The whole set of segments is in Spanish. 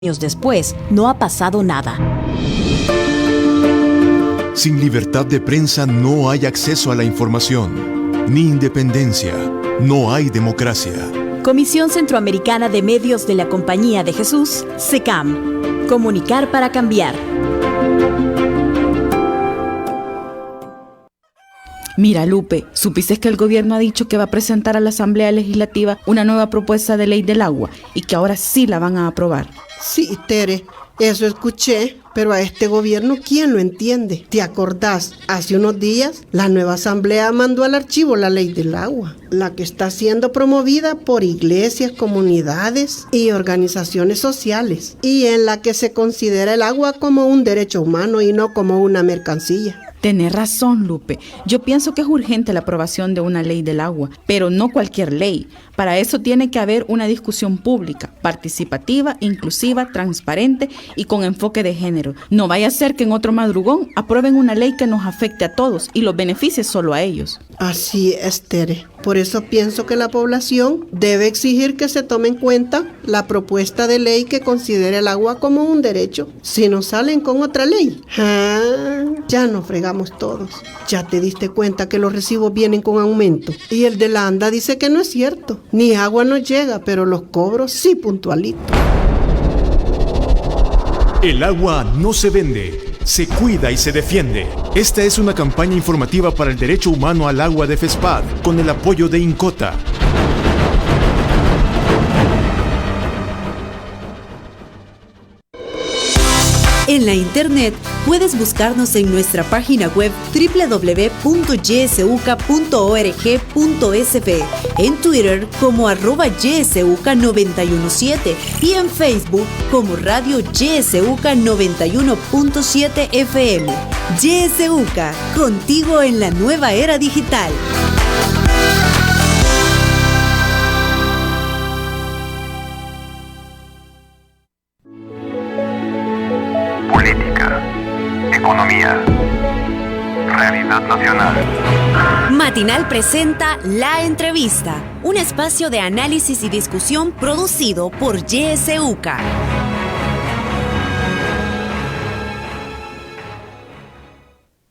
Años después, no ha pasado nada. Sin libertad de prensa no hay acceso a la información, ni independencia, no hay democracia. Comisión Centroamericana de Medios de la Compañía de Jesús, SECAM. Comunicar para cambiar. Mira, Lupe, ¿supiste que el gobierno ha dicho que va a presentar a la Asamblea Legislativa una nueva propuesta de ley del agua y que ahora sí la van a aprobar? Sí, Tere, eso escuché, pero a este gobierno, ¿quién lo entiende? ¿Te acordás? Hace unos días, la nueva asamblea mandó al archivo la ley del agua, la que está siendo promovida por iglesias, comunidades y organizaciones sociales, y en la que se considera el agua como un derecho humano y no como una mercancía. Tenés razón, Lupe. Yo pienso que es urgente la aprobación de una ley del agua, pero no cualquier ley. Para eso tiene que haber una discusión pública, participativa, inclusiva, transparente y con enfoque de género. No vaya a ser que en otro madrugón aprueben una ley que nos afecte a todos y los beneficie solo a ellos. Así es, Tere. Por eso pienso que la población debe exigir que se tome en cuenta la propuesta de ley que considere el agua como un derecho. Si nos salen con otra ley, ya nos fregamos todos. Ya te diste cuenta que los recibos vienen con aumento. Y el de la ANDA dice que no es cierto. Ni agua nos llega, pero los cobros sí puntualitos. El agua no se vende, se cuida y se defiende. Esta es una campaña informativa para el derecho humano al agua de FESPAD, con el apoyo de INCOTA. En la internet puedes buscarnos en nuestra página web www.ysuca.org.sb, en Twitter como @ysuca917 y en Facebook como Radio YSUCA 91.7 FM. YSUCA, contigo en la nueva era digital. Política, economía, realidad nacional. Matinal presenta La Entrevista, un espacio de análisis y discusión producido por YSUCA.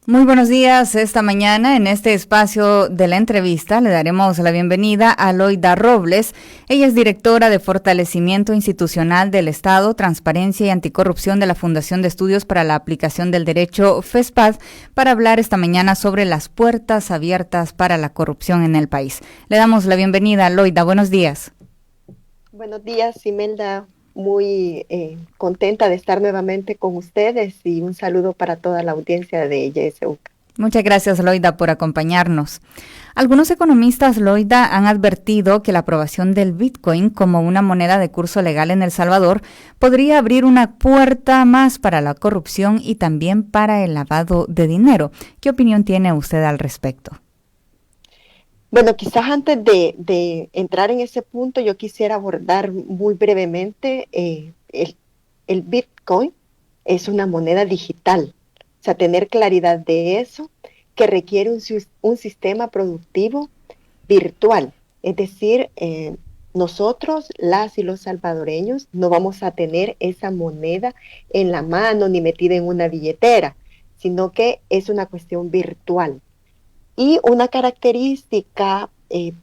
Muy buenos días. Esta mañana en este espacio de la entrevista le daremos la bienvenida a Loida Robles. Ella es directora de Fortalecimiento Institucional del Estado, Transparencia y Anticorrupción de la Fundación de Estudios para la Aplicación del Derecho FESPAD, para hablar esta mañana sobre las puertas abiertas para la corrupción en el país. Le damos la bienvenida, Loida. Buenos días. Buenos días, Imelda. Muy contenta de estar nuevamente con ustedes y un saludo para toda la audiencia de YSUCA. Muchas gracias, Loida, por acompañarnos. Algunos economistas, Loida, han advertido que la aprobación del Bitcoin como una moneda de curso legal en El Salvador podría abrir una puerta más para la corrupción y también para el lavado de dinero. ¿Qué opinión tiene usted al respecto? Bueno, quizás antes de entrar en ese punto, yo quisiera abordar muy brevemente el Bitcoin es una moneda digital. O sea, tener claridad de eso, que requiere un sistema productivo virtual. Es decir, nosotros, las y los salvadoreños, no vamos a tener esa moneda en la mano ni metida en una billetera, sino que es una cuestión virtual. Y una característica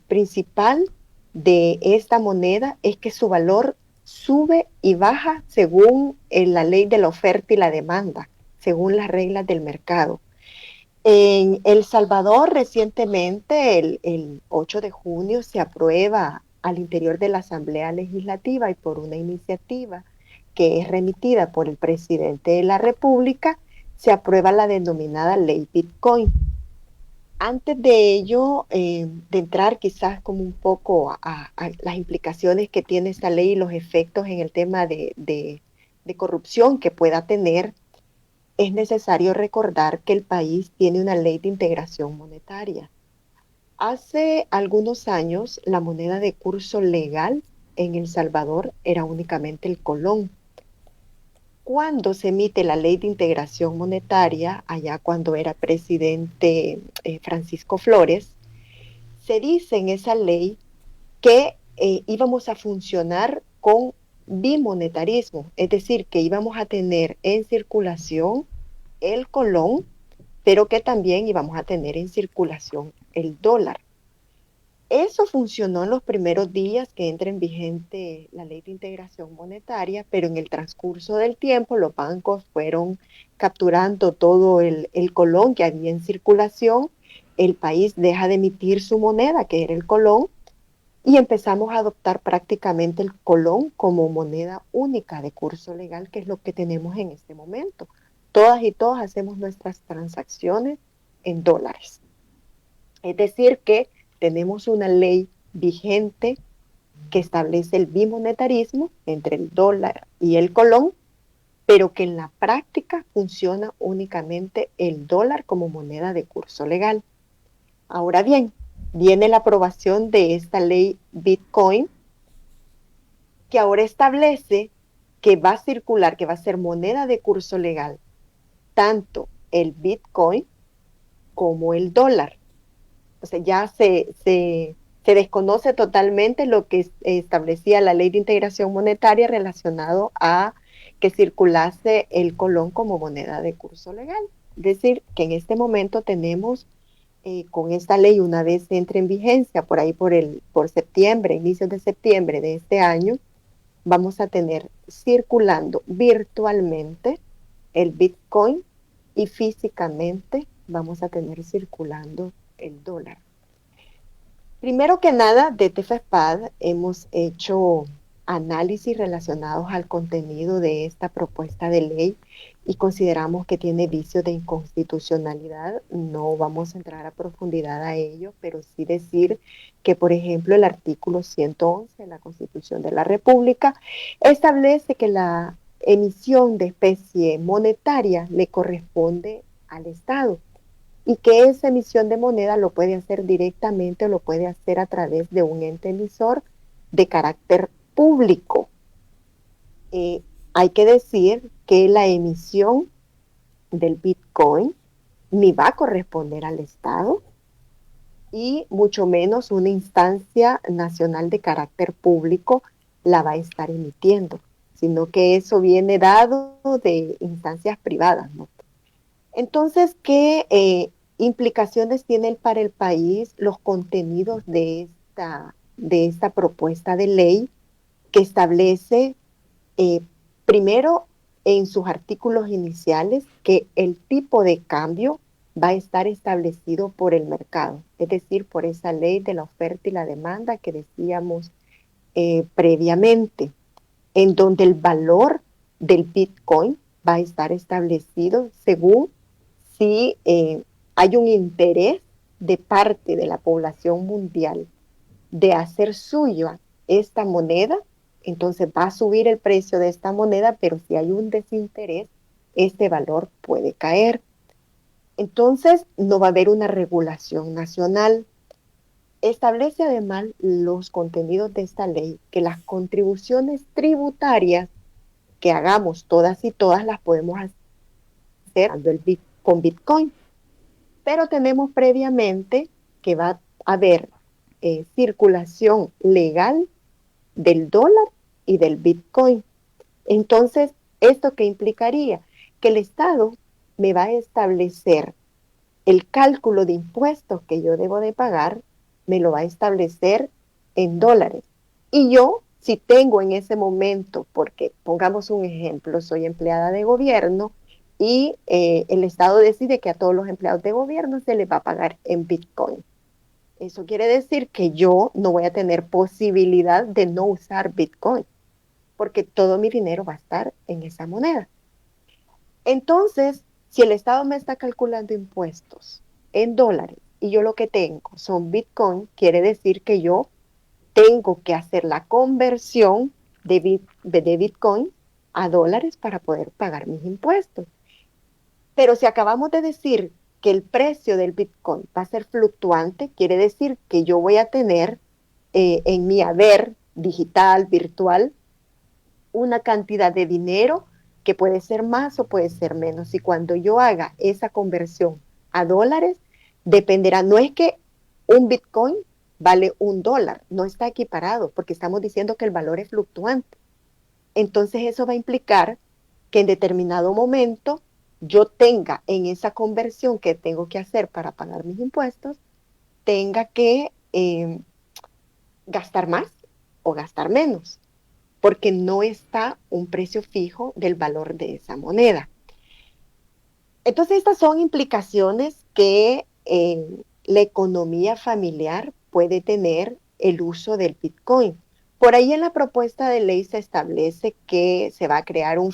principal de esta moneda es que su valor sube y baja según la ley de la oferta y la demanda, según las reglas del mercado. En El Salvador, recientemente, el 8 de junio, se aprueba al interior de la Asamblea Legislativa y por una iniciativa que es remitida por el presidente de la República, se aprueba la denominada Ley Bitcoin. Antes de ello, de entrar quizás como un poco a las implicaciones que tiene esta ley y los efectos en el tema de corrupción que pueda tener, es necesario recordar que el país tiene una ley de integración monetaria. Hace algunos años, la moneda de curso legal en El Salvador era únicamente el colón. Cuando se emite la ley de integración monetaria, allá cuando era presidente Francisco Flores, se dice en esa ley que íbamos a funcionar con bimonetarismo, es decir, que íbamos a tener en circulación el colón, pero que también íbamos a tener en circulación el dólar. Eso funcionó en los primeros días que entra en vigente la ley de integración monetaria, pero en el transcurso del tiempo los bancos fueron capturando todo el colón que había en circulación, el país deja de emitir su moneda, que era el colón, y empezamos a adoptar prácticamente el colón como moneda única de curso legal, que es lo que tenemos en este momento. Todas y todos hacemos nuestras transacciones en dólares. Es decir, que tenemos una ley vigente que establece el bimonetarismo entre el dólar y el colón, pero que en la práctica funciona únicamente el dólar como moneda de curso legal. Ahora bien, viene la aprobación de esta ley Bitcoin, que ahora establece que va a circular, que va a ser moneda de curso legal, tanto el Bitcoin como el dólar. O sea, ya se desconoce totalmente lo que establecía la ley de integración monetaria relacionado a que circulase el colón como moneda de curso legal. Es decir, que en este momento tenemos con esta ley, una vez entre en vigencia, por ahí por septiembre, inicios de septiembre de este año, vamos a tener circulando virtualmente el Bitcoin y físicamente vamos a tener circulando el dólar. Primero que nada, desde FESPAD hemos hecho análisis relacionados al contenido de esta propuesta de ley y consideramos que tiene vicios de inconstitucionalidad. No vamos a entrar a profundidad a ello, pero sí decir que, por ejemplo, el artículo 111 de la Constitución de la República establece que la emisión de especie monetaria le corresponde al Estado y que esa emisión de moneda lo puede hacer directamente o lo puede hacer a través de un ente emisor de carácter público. Hay que decir que la emisión del Bitcoin ni va a corresponder al Estado y mucho menos una instancia nacional de carácter público la va a estar emitiendo, sino que eso viene dado de instancias privadas, ¿no? Entonces, ¿qué implicaciones tiene para el país los contenidos de esta propuesta de ley que establece, primero, en sus artículos iniciales, que el tipo de cambio va a estar establecido por el mercado, es decir, por esa ley de la oferta y la demanda que decíamos previamente, en donde el valor del Bitcoin va a estar establecido según si hay un interés de parte de la población mundial de hacer suya esta moneda, entonces va a subir el precio de esta moneda, pero si hay un desinterés, este valor puede caer. Entonces no va a haber una regulación nacional. Establece además los contenidos de esta ley que las contribuciones tributarias que hagamos todas y todas las podemos hacer con Bitcoin. Pero tenemos previamente que va a haber circulación legal del dólar y del Bitcoin. Entonces, ¿esto qué implicaría? Que el Estado me va a establecer el cálculo de impuestos que yo debo de pagar, me lo va a establecer en dólares. Y yo, si tengo en ese momento, porque pongamos un ejemplo, soy empleada de gobierno y el Estado decide que a todos los empleados de gobierno se les va a pagar en Bitcoin. Eso quiere decir que yo no voy a tener posibilidad de no usar Bitcoin, porque todo mi dinero va a estar en esa moneda. Entonces, si el Estado me está calculando impuestos en dólares y yo lo que tengo son Bitcoin, quiere decir que yo tengo que hacer la conversión de Bitcoin a dólares para poder pagar mis impuestos. Pero si acabamos de decir que el precio del Bitcoin va a ser fluctuante, quiere decir que yo voy a tener en mi haber digital, virtual, una cantidad de dinero que puede ser más o puede ser menos. Y cuando yo haga esa conversión a dólares, dependerá, no es que un Bitcoin vale $1, no está equiparado, porque estamos diciendo que el valor es fluctuante. entonces eso va a implicar que en determinado momento yo tenga en esa conversión que tengo que hacer para pagar mis impuestos, tenga que gastar más o gastar menos, porque no está un precio fijo del valor de esa moneda. Entonces, estas son implicaciones que la economía familiar puede tener el uso del Bitcoin. Por ahí en la propuesta de ley se establece que se va a crear un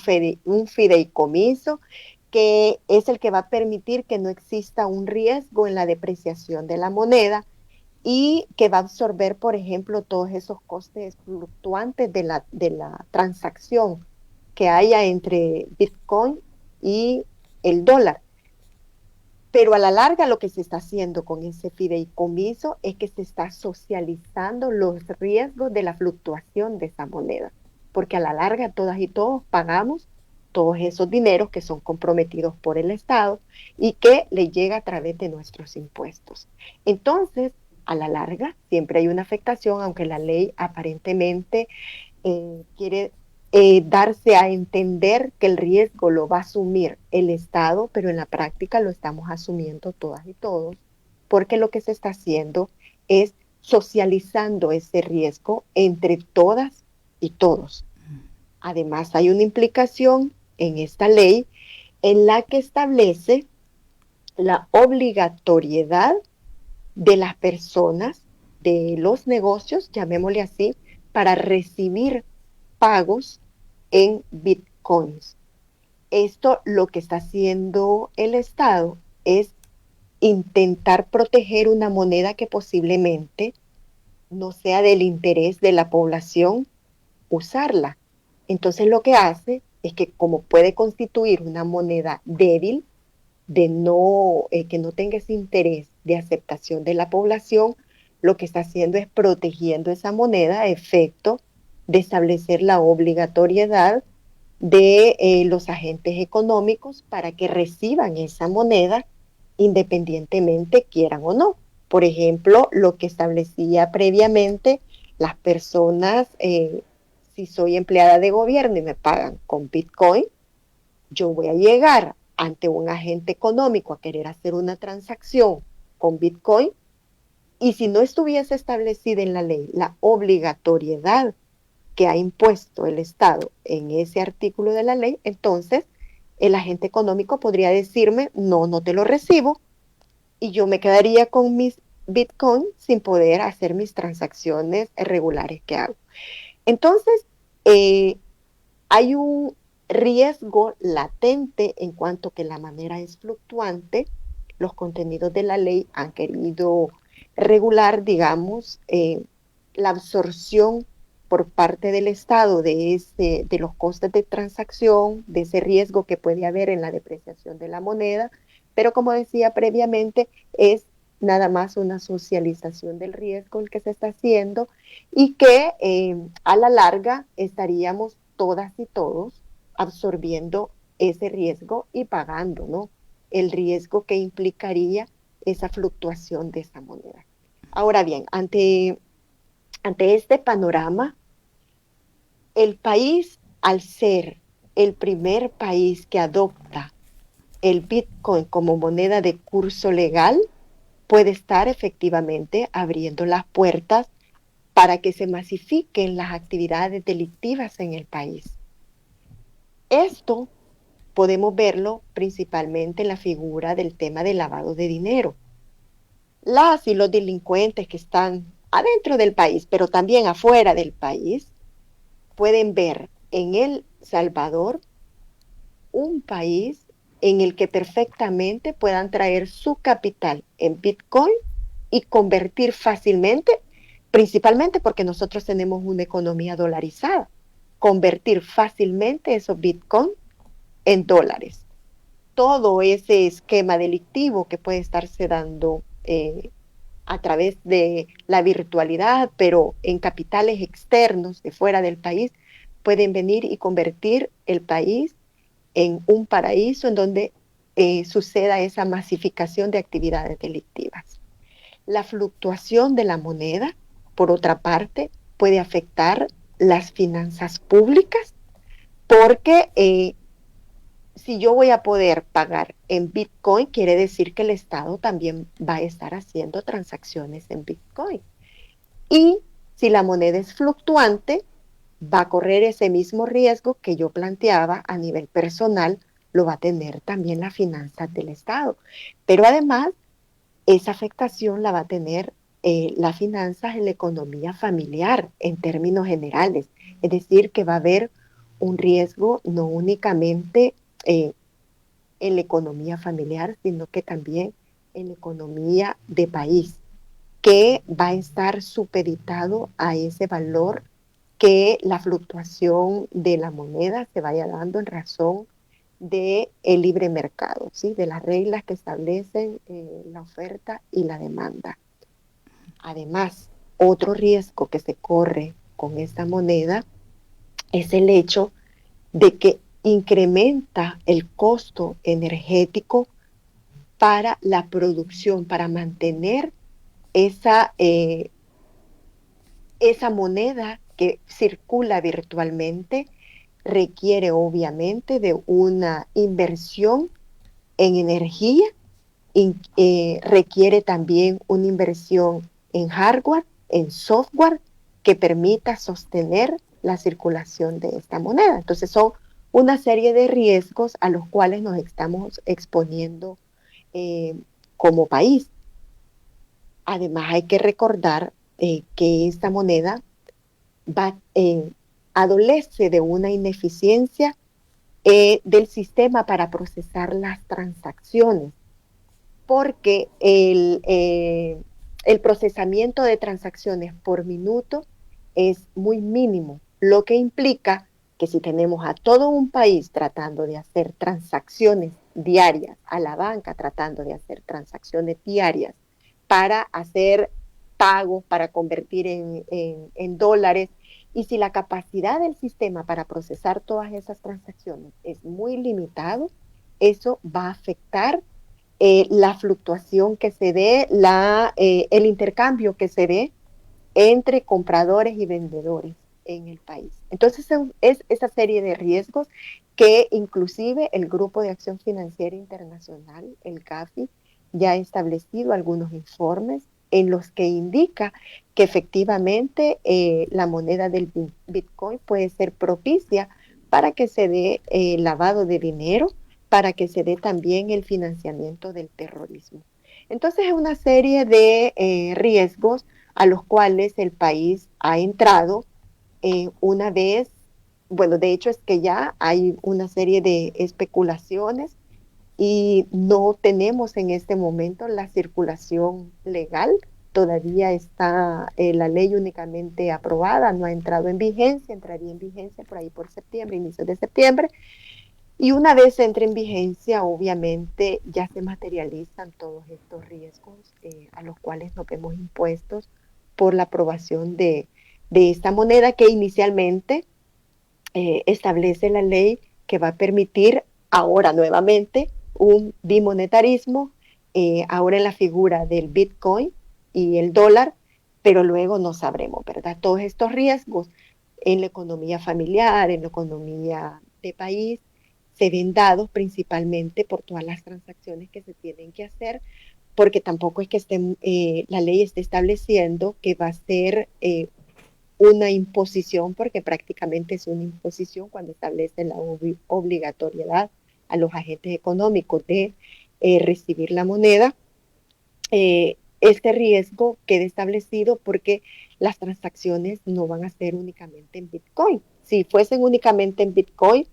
fideicomiso que es el que va a permitir que no exista un riesgo en la depreciación de la moneda y que va a absorber, por ejemplo, todos esos costes fluctuantes de la transacción que haya entre Bitcoin y el dólar. Pero a la larga lo que se está haciendo con ese fideicomiso es que se está socializando los riesgos de la fluctuación de esa moneda, porque a la larga todas y todos pagamos todos esos dineros que son comprometidos por el Estado y que le llega a través de nuestros impuestos. Entonces, a la larga siempre hay una afectación, aunque la ley aparentemente quiere darse a entender que el riesgo lo va a asumir el Estado, pero en la práctica lo estamos asumiendo todas y todos, porque lo que se está haciendo es socializando ese riesgo entre todas y todos. Además, hay una implicación en esta ley en la que establece la obligatoriedad de las personas, de los negocios, llamémosle así, para recibir pagos en bitcoins. Esto lo que está haciendo el Estado es intentar proteger una moneda que posiblemente no sea del interés de la población usarla. Entonces lo que hace es que como puede constituir una moneda débil, que no tenga ese interés de aceptación de la población, lo que está haciendo es protegiendo esa moneda a efecto de establecer la obligatoriedad de los agentes económicos para que reciban esa moneda independientemente quieran o no. Por ejemplo, lo que establecía previamente las personas, si soy empleada de gobierno y me pagan con Bitcoin, yo voy a llegar ante un agente económico a querer hacer una transacción con Bitcoin, y si no estuviese establecida en la ley la obligatoriedad que ha impuesto el Estado en ese artículo de la ley, entonces el agente económico podría decirme, no te lo recibo, y yo me quedaría con mis Bitcoin sin poder hacer mis transacciones regulares que hago. Entonces, hay un riesgo latente en cuanto que la manera es fluctuante. Los contenidos de la ley han querido regular, digamos, la absorción por parte del Estado de los costes de transacción, de ese riesgo que puede haber en la depreciación de la moneda, pero como decía previamente, es nada más una socialización del riesgo el que se está haciendo y que a la larga estaríamos todas y todos absorbiendo ese riesgo y pagando, ¿no?, el riesgo que implicaría esa fluctuación de esa moneda. Ahora bien, ante este panorama, el país, al ser el primer país que adopta el Bitcoin como moneda de curso legal, puede estar efectivamente abriendo las puertas para que se masifiquen las actividades delictivas en el país. Esto podemos verlo principalmente en la figura del tema del lavado de dinero. Las y los delincuentes que están adentro del país, pero también afuera del país, pueden ver en El Salvador un país en el que perfectamente puedan traer su capital en Bitcoin y convertir fácilmente, principalmente porque nosotros tenemos una economía dolarizada, convertir fácilmente esos Bitcoin en dólares. Todo ese esquema delictivo que puede estarse dando a través de la virtualidad, pero en capitales externos de fuera del país, pueden venir y convertir el país en un paraíso en donde suceda esa masificación de actividades delictivas. La fluctuación de la moneda, por otra parte, puede afectar las finanzas públicas porque si yo voy a poder pagar en Bitcoin, quiere decir que el Estado también va a estar haciendo transacciones en Bitcoin. Y si la moneda es fluctuante, va a correr ese mismo riesgo que yo planteaba a nivel personal, lo va a tener también la finanza del Estado. Pero además, esa afectación la va a tener las finanzas en la economía familiar en términos generales. Es decir, que va a haber un riesgo no únicamente en la economía familiar, sino que también en la economía de país, que va a estar supeditado a ese valor que la fluctuación de la moneda se vaya dando en razón del libre mercado, ¿sí? De las reglas que establecen la oferta y la demanda. Además, otro riesgo que se corre con esta moneda es el hecho de que incrementa el costo energético para la producción, para mantener esa moneda que circula virtualmente. Requiere obviamente de una inversión en energía, requiere también una inversión en hardware, en software, que permita sostener la circulación de esta moneda. Entonces son una serie de riesgos a los cuales nos estamos exponiendo como país. Además hay que recordar que esta moneda adolece de una ineficiencia del sistema para procesar las transacciones, porque el procesamiento de transacciones por minuto es muy mínimo, lo que implica que si tenemos a todo un país tratando de hacer transacciones diarias, a la banca tratando de hacer transacciones diarias para hacer pagos, para convertir en dólares, y si la capacidad del sistema para procesar todas esas transacciones es muy limitado, eso va a afectar la fluctuación que se dé, el intercambio que se dé entre compradores y vendedores en el país. Entonces es esa serie de riesgos que inclusive el Grupo de Acción Financiera Internacional, el GAFI, ya ha establecido algunos informes en los que indica que efectivamente la moneda del Bitcoin puede ser propicia para que se dé lavado de dinero, para que se dé también el financiamiento del terrorismo. Entonces es una serie de riesgos a los cuales el país ha entrado una vez, bueno, de hecho es que ya hay una serie de especulaciones y no tenemos en este momento la circulación legal. Todavía está la ley únicamente aprobada, no ha entrado en vigencia, entraría en vigencia por ahí por septiembre, inicios de septiembre. Y una vez entre en vigencia, obviamente ya se materializan todos estos riesgos a los cuales nos vemos impuestos por la aprobación de esta moneda que inicialmente establece la ley que va a permitir ahora nuevamente un bimonetarismo, ahora en la figura del Bitcoin y el dólar, pero luego no sabremos, ¿verdad? Todos estos riesgos en la economía familiar, en la economía de país, se ven dados principalmente por todas las transacciones que se tienen que hacer, porque tampoco es que la ley esté estableciendo que va a ser una imposición, porque prácticamente es una imposición cuando establece la obligatoriedad a los agentes económicos de recibir la moneda. Este riesgo queda establecido porque las transacciones no van a ser únicamente en Bitcoin. Si fuesen únicamente en Bitcoin,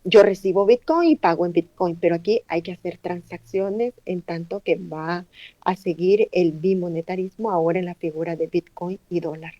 yo recibo Bitcoin y pago en Bitcoin, pero aquí hay que hacer transacciones en tanto que va a seguir el bimonetarismo ahora en la figura de Bitcoin y dólar.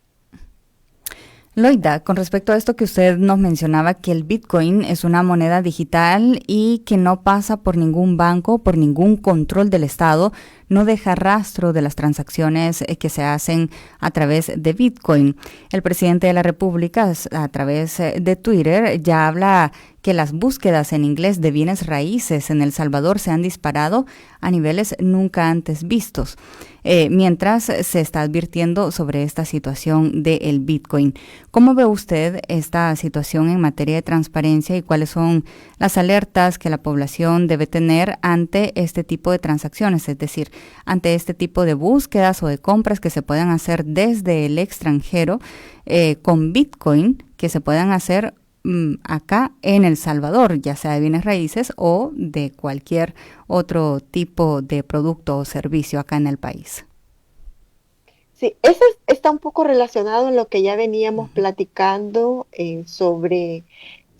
Loida, con respecto a esto que usted nos mencionaba, que el Bitcoin es una moneda digital y que no pasa por ningún banco, por ningún control del Estado, no deja rastro de las transacciones que se hacen a través de Bitcoin. El presidente de la República, a través de Twitter, ya habla que las búsquedas en inglés de bienes raíces en El Salvador se han disparado a niveles nunca antes vistos, mientras se está advirtiendo sobre esta situación del Bitcoin. ¿Cómo ve usted esta situación en materia de transparencia y cuáles son las alertas que la población debe tener ante este tipo de transacciones, es decir, ante este tipo de búsquedas o de compras que se puedan hacer desde el extranjero con Bitcoin, que se puedan hacer acá en El Salvador, ya sea de bienes raíces o de cualquier otro tipo de producto o servicio acá en el país? Sí, eso está un poco relacionado en lo que ya veníamos platicando sobre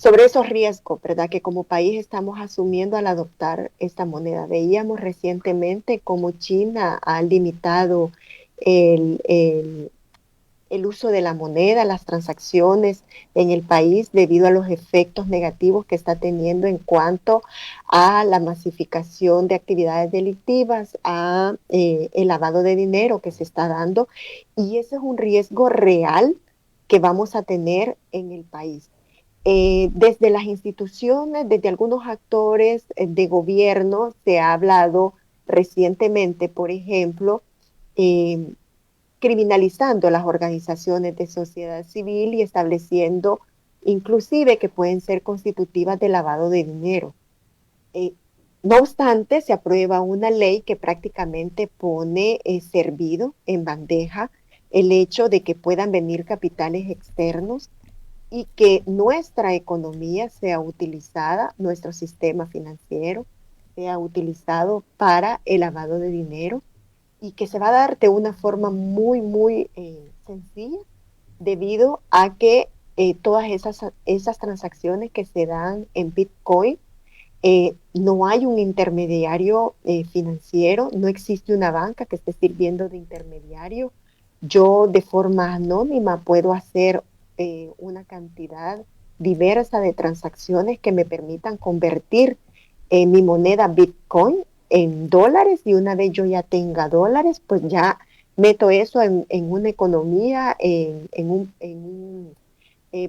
esos riesgos, ¿verdad? Que como país estamos asumiendo al adoptar esta moneda. Veíamos recientemente cómo China ha limitado el uso de la moneda, las transacciones en el país debido a los efectos negativos que está teniendo en cuanto a la masificación de actividades delictivas, a el lavado de dinero que se está dando, y ese es un riesgo real que vamos a tener en el país. Desde las instituciones, desde algunos actores de gobierno se ha hablado recientemente, por ejemplo, criminalizando las organizaciones de sociedad civil y estableciendo inclusive que pueden ser constitutivas de lavado de dinero. No obstante, se aprueba una ley que prácticamente pone servido en bandeja el hecho de que puedan venir capitales externos y que nuestra economía sea utilizada, nuestro sistema financiero sea utilizado para el lavado de dinero, y que se va a dar de una forma muy, muy sencilla, debido a que todas esas transacciones que se dan en Bitcoin, no hay un intermediario financiero, no existe una banca que esté sirviendo de intermediario. Yo de forma anónima puedo hacer una cantidad diversa de transacciones que me permitan convertir mi moneda Bitcoin en dólares, y una vez yo ya tenga dólares, pues ya meto eso en una economía, en un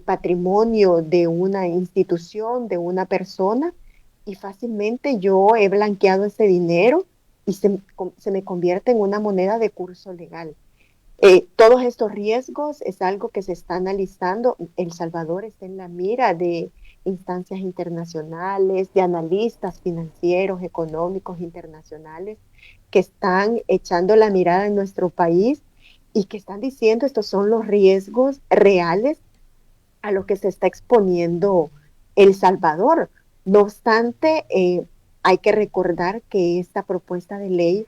patrimonio de una institución, de una persona, y fácilmente yo he blanqueado ese dinero y se me convierte en una moneda de curso legal. Todos estos riesgos es algo que se está analizando. El Salvador está en la mira de instancias internacionales, de analistas financieros, económicos internacionales, que están echando la mirada en nuestro país y que están diciendo estos son los riesgos reales a los que se está exponiendo El Salvador. No obstante, hay que recordar que esta propuesta de ley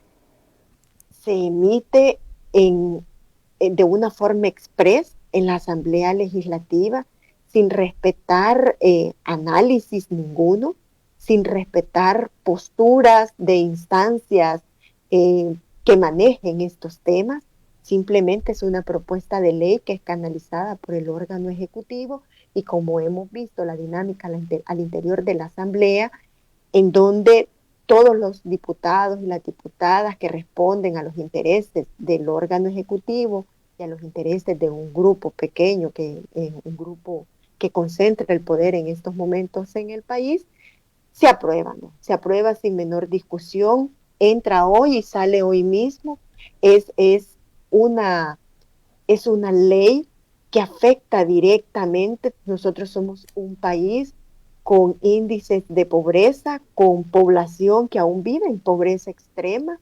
se emite de una forma express en la Asamblea Legislativa, sin respetar análisis ninguno, sin respetar posturas de instancias que manejen estos temas. Simplemente es una propuesta de ley que es canalizada por el órgano ejecutivo, y como hemos visto la dinámica al interior de la Asamblea, en donde todos los diputados y las diputadas que responden a los intereses del órgano ejecutivo y a los intereses de un grupo pequeño, un grupo que concentra el poder en estos momentos en el país, se aprueba, ¿no? Se aprueba sin menor discusión, entra hoy y sale hoy mismo. Es una ley que afecta directamente. Nosotros somos un país con índices de pobreza, con población que aún vive en pobreza extrema,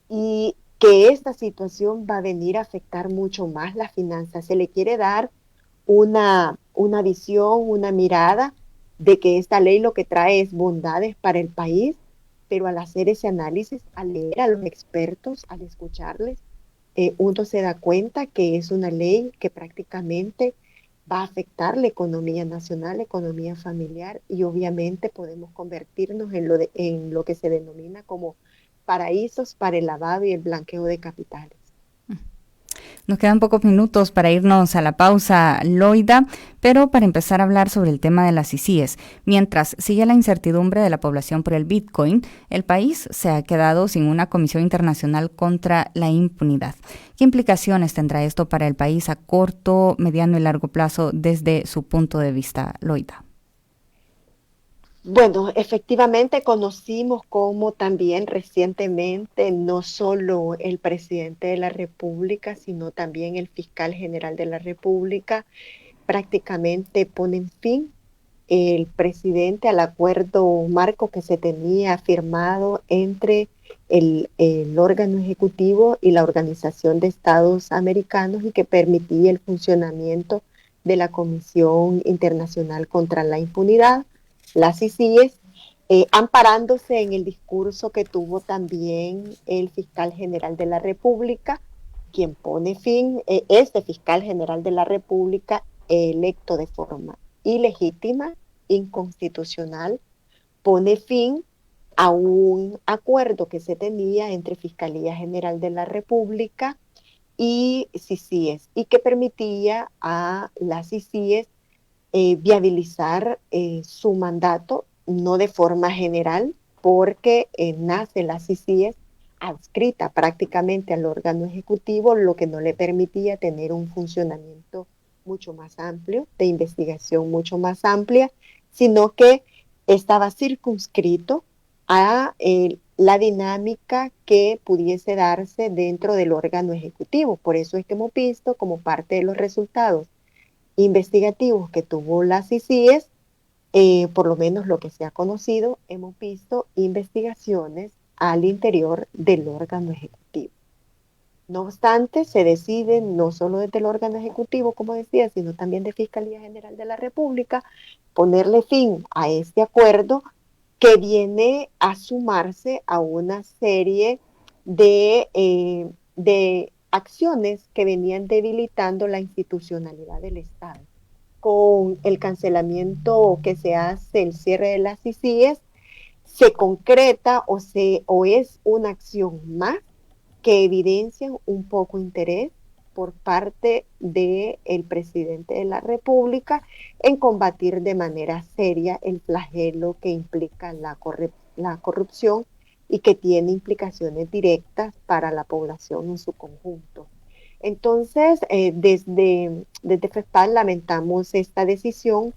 y que esta situación va a venir a afectar mucho más las finanzas. Se le quiere dar una visión, una mirada de que esta ley lo que trae es bondades para el país, pero al hacer ese análisis, al leer a los expertos, al escucharles, uno se da cuenta que es una ley que prácticamente va a afectar la economía nacional, la economía familiar, y obviamente podemos convertirnos en lo que se denomina como paraísos para el lavado y el blanqueo de capitales. Nos quedan pocos minutos para irnos a la pausa, Loida, pero para empezar a hablar sobre el tema de las ICIES. Mientras sigue la incertidumbre de la población por el Bitcoin, el país se ha quedado sin una comisión internacional contra la impunidad. ¿Qué implicaciones tendrá esto para el país a corto, mediano y largo plazo desde su punto de vista, Loida? Bueno, efectivamente conocimos cómo también recientemente no solo el presidente de la República, sino también el fiscal general de la República prácticamente ponen fin el presidente al acuerdo marco que se tenía firmado entre el órgano ejecutivo y la Organización de Estados Americanos y que permitía el funcionamiento de la Comisión Internacional contra la Impunidad, la CICIES, amparándose en el discurso que tuvo también el fiscal general de la República, quien pone fin, este fiscal general de la República, electo de forma ilegítima, inconstitucional, pone fin a un acuerdo que se tenía entre Fiscalía General de la República y CICIES y que permitía a las CICIES viabilizar su mandato, no de forma general, porque nace la CICIES adscrita prácticamente al órgano ejecutivo, lo que no le permitía tener un funcionamiento mucho más amplio, de investigación mucho más amplia, sino que estaba circunscrito a la dinámica que pudiese darse dentro del órgano ejecutivo. Por eso es que hemos visto como parte de los resultados investigativos que tuvo la CICIES, por lo menos lo que se ha conocido, hemos visto investigaciones al interior del órgano ejecutivo. No obstante, se decide no solo desde el órgano ejecutivo, como decía, sino también de Fiscalía General de la República, ponerle fin a este acuerdo que viene a sumarse a una serie de acciones que venían debilitando la institucionalidad del Estado. Con el cancelamiento que se hace, el cierre de las CICIES, se concreta o es una acción más que evidencian un poco interés por parte del presidente de la República en combatir de manera seria el flagelo que implica la corrupción y que tiene implicaciones directas para la población en su conjunto. Entonces, desde FESPAD lamentamos esta decisión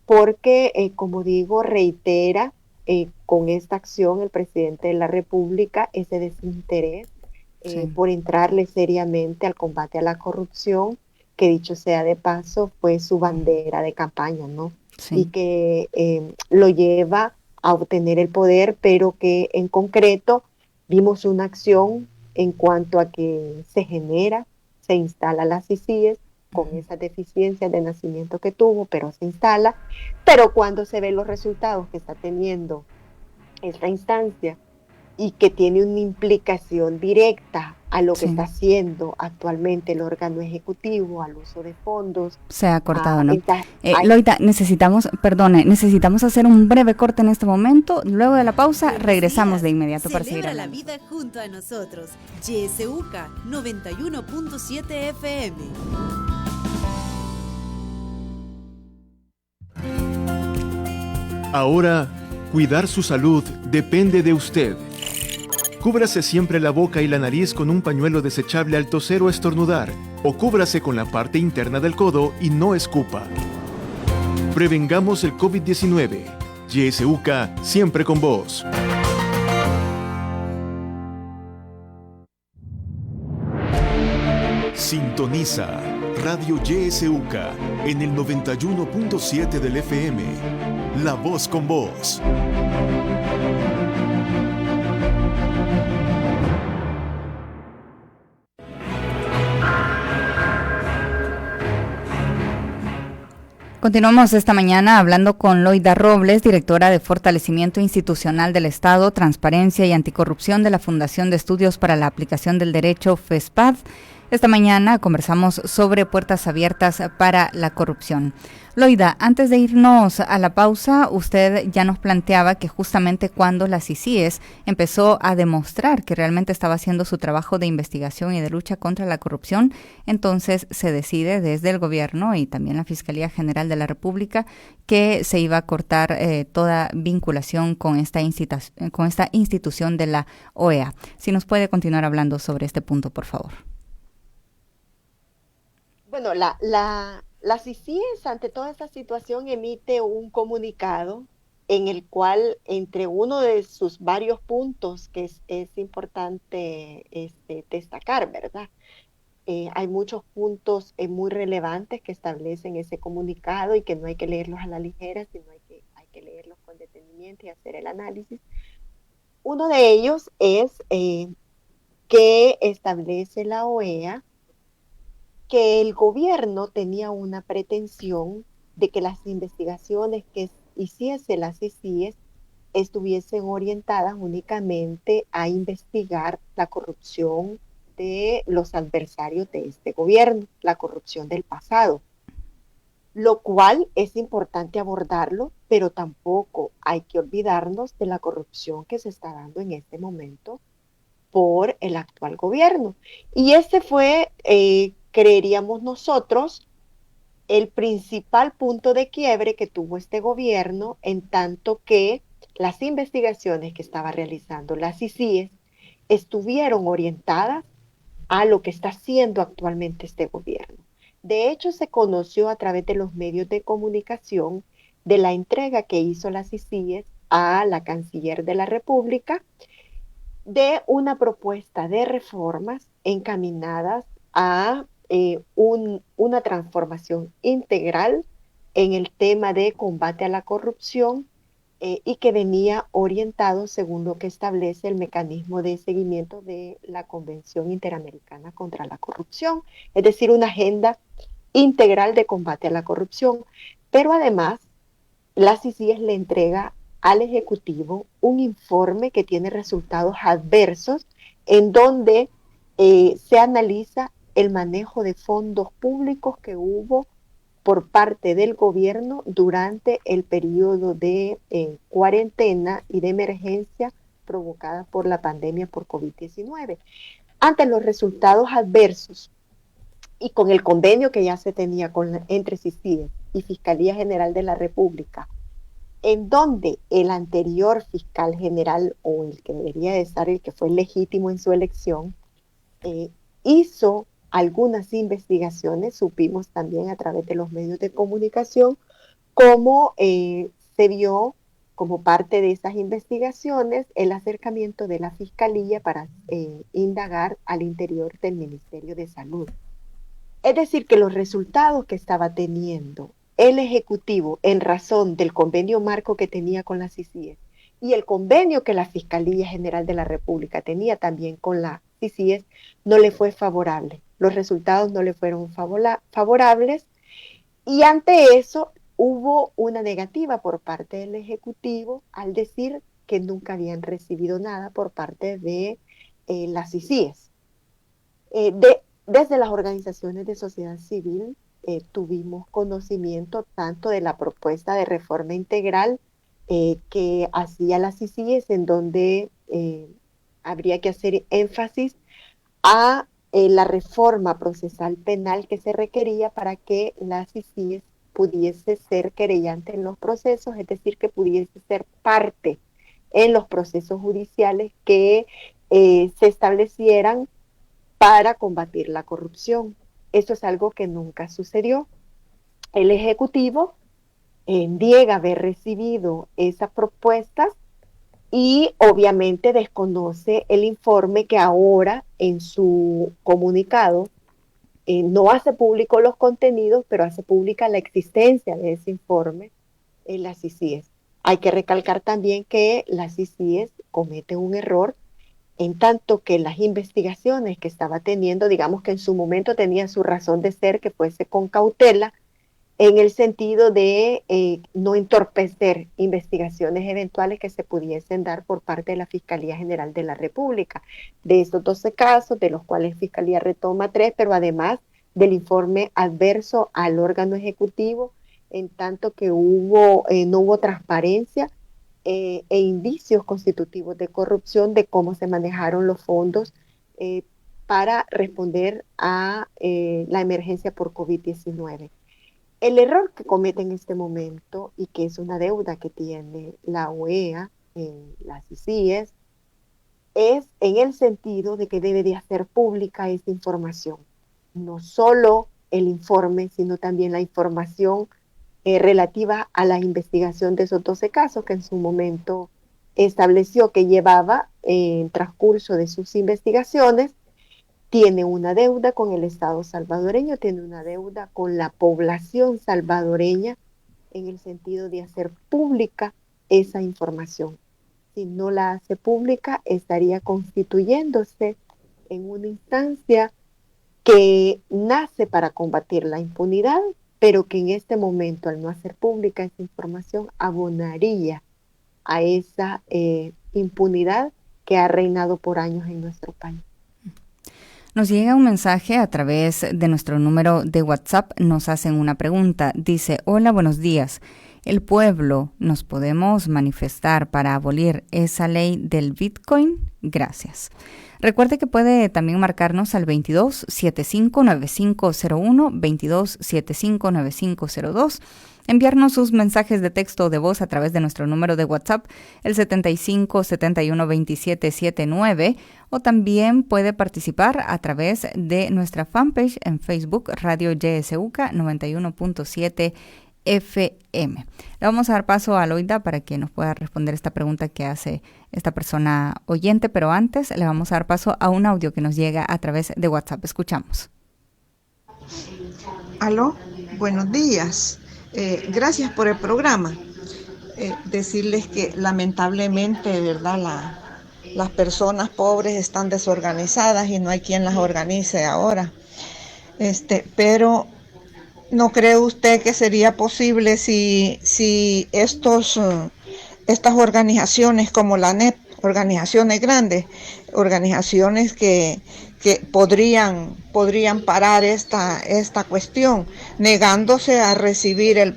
porque, como digo, reitera con esta acción el presidente de la República ese desinterés por entrarle seriamente al combate a la corrupción, que dicho sea de paso, fue su bandera de campaña, ¿no? Sí. Y que lo lleva a obtener el poder, pero que en concreto vimos una acción en cuanto a que se instala la CICIES con esas deficiencias de nacimiento que tuvo, pero se instala, pero cuando se ven los resultados que está teniendo esta instancia, y que tiene una implicación directa a lo que está haciendo actualmente el órgano ejecutivo, al uso de fondos. Se ha cortado, ¿no? Loida, necesitamos hacer un breve corte en este momento. Luego de la pausa, regresamos de inmediato para seguir hablando. Celebra la vida junto a nosotros. YSUCA 91.7 FM. Ahora, cuidar su salud depende de usted. Cúbrase siempre la boca y la nariz con un pañuelo desechable al toser o estornudar, o cúbrase con la parte interna del codo y no escupa. Prevengamos el COVID-19. YSUCA, siempre con vos. Sintoniza Radio YSUCA en el 91.7 del FM. La voz con vos. Continuamos esta mañana hablando con Loida Robles, directora de Fortalecimiento Institucional del Estado, Transparencia y Anticorrupción de la Fundación de Estudios para la Aplicación del Derecho, FESPAD. Esta mañana conversamos sobre puertas abiertas para la corrupción. Loida, antes de irnos a la pausa, usted ya nos planteaba que justamente cuando la CICIES empezó a demostrar que realmente estaba haciendo su trabajo de investigación y de lucha contra la corrupción, entonces se decide desde el gobierno y también la Fiscalía General de la República que se iba a cortar toda vinculación con esta institución de la OEA. Si nos puede continuar hablando sobre este punto, por favor. Bueno, la CICIES ante toda esta situación emite un comunicado en el cual entre uno de sus varios puntos que es importante destacar, ¿verdad? Hay muchos puntos muy relevantes que establecen ese comunicado y que no hay que leerlos a la ligera, sino hay que leerlos con detenimiento y hacer el análisis. Uno de ellos es que establece la OEA que el gobierno tenía una pretensión de que las investigaciones que hiciese las CICIES estuviesen orientadas únicamente a investigar la corrupción de los adversarios de este gobierno, la corrupción del pasado, lo cual es importante abordarlo, pero tampoco hay que olvidarnos de la corrupción que se está dando en este momento por el actual gobierno. Y ese fue, creeríamos nosotros, el principal punto de quiebre que tuvo este gobierno, en tanto que las investigaciones que estaba realizando las CICIES estuvieron orientadas a lo que está haciendo actualmente este gobierno. De hecho, se conoció a través de los medios de comunicación de la entrega que hizo las CICIES a la Canciller de la República de una propuesta de reformas encaminadas a una transformación integral en el tema de combate a la corrupción y que venía orientado según lo que establece el mecanismo de seguimiento de la Convención Interamericana contra la Corrupción, es decir, una agenda integral de combate a la corrupción. Pero además, la CICIES le entrega al Ejecutivo un informe que tiene resultados adversos en donde se analiza el manejo de fondos públicos que hubo por parte del gobierno durante el periodo de cuarentena y de emergencia provocada por la pandemia por COVID-19. Ante los resultados adversos y con el convenio que ya se tenía entre CICIES y Fiscalía General de la República, en donde el anterior fiscal general, o el que debería de estar, el que fue legítimo en su elección, hizo algunas investigaciones, supimos también a través de los medios de comunicación, cómo se vio como parte de esas investigaciones el acercamiento de la Fiscalía para indagar al interior del Ministerio de Salud. Es decir, que los resultados que estaba teniendo el Ejecutivo en razón del convenio marco que tenía con la CICIES y el convenio que la Fiscalía General de la República tenía también con la CICIES no le fue favorable. Los resultados no le fueron favorables y ante eso hubo una negativa por parte del Ejecutivo al decir que nunca habían recibido nada por parte de las CICIES. Desde las organizaciones de sociedad civil tuvimos conocimiento tanto de la propuesta de reforma integral que hacía la CICIES, en donde habría que hacer énfasis a la reforma procesal penal que se requería para que la CICIES pudiese ser querellante en los procesos, es decir, que pudiese ser parte en los procesos judiciales que se establecieran para combatir la corrupción. Eso es algo que nunca sucedió. El Ejecutivo niega haber recibido esas propuestas y obviamente desconoce el informe que ahora en su comunicado no hace público los contenidos, pero hace pública la existencia de ese informe en las CICIES. Hay que recalcar también que las CICIES comete un error en tanto que las investigaciones que estaba teniendo, digamos que en su momento tenía su razón de ser, que fuese con cautela, en el sentido de no entorpecer investigaciones eventuales que se pudiesen dar por parte de la Fiscalía General de la República. De estos 12 casos, de los cuales Fiscalía retoma 3, pero además del informe adverso al órgano ejecutivo, en tanto que no hubo transparencia e indicios constitutivos de corrupción de cómo se manejaron los fondos para responder a la emergencia por COVID-19. El error que comete en este momento, y que es una deuda que tiene la OEA, las CICIES, es en el sentido de que debe de hacer pública esta información. No solo el informe, sino también la información relativa a la investigación de esos 12 casos que en su momento estableció que llevaba en transcurso de sus investigaciones. Tiene una deuda con el Estado salvadoreño, tiene una deuda con la población salvadoreña en el sentido de hacer pública esa información. Si no la hace pública, estaría constituyéndose en una instancia que nace para combatir la impunidad, pero que en este momento, al no hacer pública esa información, abonaría a esa impunidad que ha reinado por años en nuestro país. Nos llega un mensaje a través de nuestro número de WhatsApp, nos hacen una pregunta, dice, hola, buenos días, ¿el pueblo nos podemos manifestar para abolir esa ley del Bitcoin? Gracias. Recuerde que puede también marcarnos al 22759501, 22759502, enviarnos sus mensajes de texto o de voz a través de nuestro número de WhatsApp, el 75712779, o también puede participar a través de nuestra fanpage en Facebook, Radio YSUCA 91.7 FM. Le vamos a dar paso a Loida para que nos pueda responder esta pregunta que hace esta persona oyente, pero antes le vamos a dar paso a un audio que nos llega a través de WhatsApp. Escuchamos. Aló, buenos días. Gracias por el programa. Decirles que lamentablemente, ¿verdad? Las personas pobres están desorganizadas y no hay quien las organice ahora. Pero ¿no cree usted que sería posible si estas organizaciones como la NEP, organizaciones grandes, organizaciones que podrían parar esta cuestión, negándose a recibir el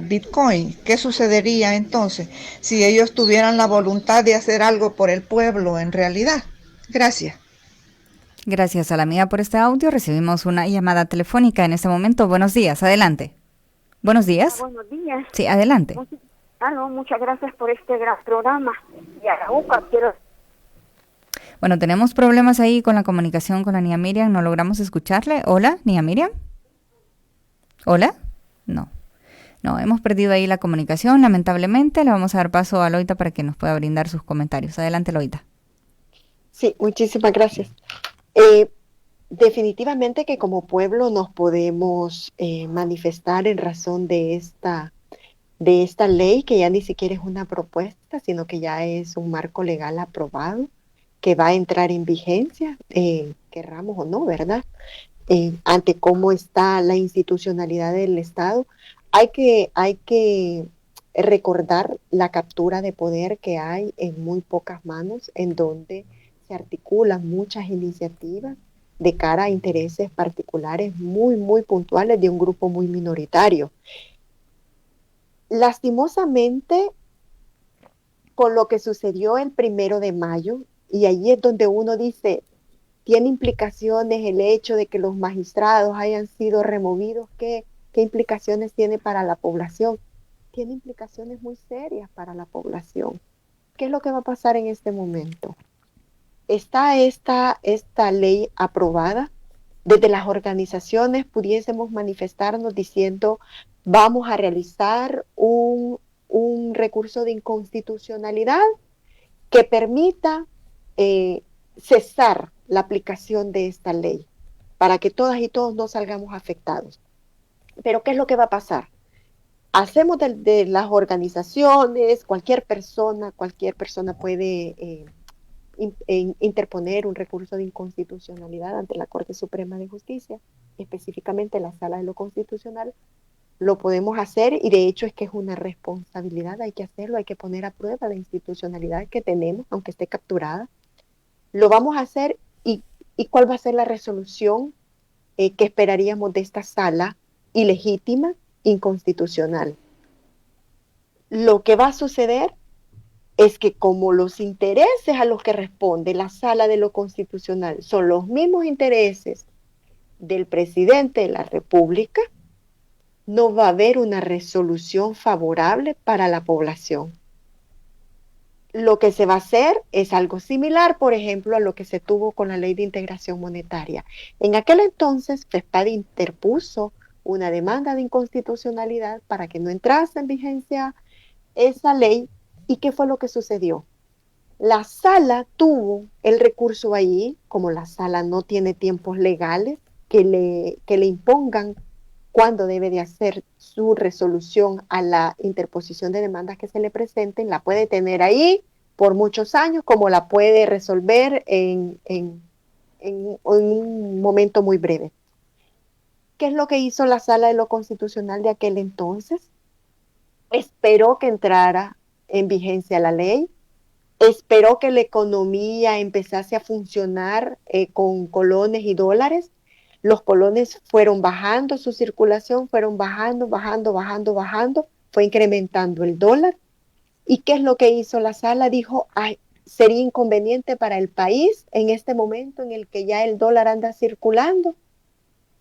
Bitcoin? ¿Qué sucedería entonces si ellos tuvieran la voluntad de hacer algo por el pueblo en realidad? Gracias. Gracias a la mía por este audio. Recibimos una llamada telefónica en este momento. Buenos días, adelante. Buenos días. Buenos días. Sí, adelante. Muchas gracias por este gran programa. Y a la UCA quiero... Bueno, tenemos problemas ahí con la comunicación con la niña Miriam. No logramos escucharle. Hola, niña Miriam. Hola. No, hemos perdido ahí la comunicación, lamentablemente. Le vamos a dar paso a Loida para que nos pueda brindar sus comentarios. Adelante, Loida. Sí, muchísimas gracias. Definitivamente que como pueblo nos podemos manifestar en razón de esta ley, que ya ni siquiera es una propuesta, sino que ya es un marco legal aprobado, que va a entrar en vigencia, querramos o no, ¿verdad? Ante cómo está la institucionalidad del Estado, hay que recordar la captura de poder que hay en muy pocas manos, en donde se articulan muchas iniciativas de cara a intereses particulares muy, muy puntuales de un grupo muy minoritario. Lastimosamente, con lo que sucedió el 1 de mayo, y allí es donde uno dice, tiene implicaciones el hecho de que los magistrados hayan sido removidos, ¿qué implicaciones tiene para la población? Tiene implicaciones muy serias para la población. ¿Qué es lo que va a pasar en este momento? Está esta ley aprobada. Desde las organizaciones pudiésemos manifestarnos diciendo, vamos a realizar un recurso de inconstitucionalidad que permita cesar la aplicación de esta ley, para que todas y todos no salgamos afectados. Pero ¿qué es lo que va a pasar? Hacemos de las organizaciones, cualquier persona puede interponer un recurso de inconstitucionalidad ante la Corte Suprema de Justicia, específicamente la Sala de lo Constitucional. Lo podemos hacer y de hecho es que es una responsabilidad, hay que hacerlo, hay que poner a prueba la institucionalidad que tenemos, aunque esté capturada. Lo vamos a hacer y ¿cuál va a ser la resolución que esperaríamos de esta sala ilegítima, inconstitucional? Lo que va a suceder es que como los intereses a los que responde la Sala de lo Constitucional son los mismos intereses del presidente de la República, no va a haber una resolución favorable para la población. Lo que se va a hacer es algo similar, por ejemplo, a lo que se tuvo con la Ley de Integración Monetaria. En aquel entonces, FESPAD interpuso una demanda de inconstitucionalidad para que no entrase en vigencia esa ley. ¿Y qué fue lo que sucedió? La sala tuvo el recurso ahí, como la sala no tiene tiempos legales que le impongan cuándo debe de hacer su resolución a la interposición de demandas que se le presenten, la puede tener ahí por muchos años, como la puede resolver en un momento muy breve. ¿Qué es lo que hizo la Sala de lo Constitucional de aquel entonces? Esperó que entrara en vigencia la ley, esperó que la economía empezase a funcionar con colones y dólares. Los colones fueron bajando, su circulación fueron bajando, fue incrementando el dólar. ¿Y qué es lo que hizo la sala? Dijo, ay, sería inconveniente para el país en este momento en el que ya el dólar anda circulando,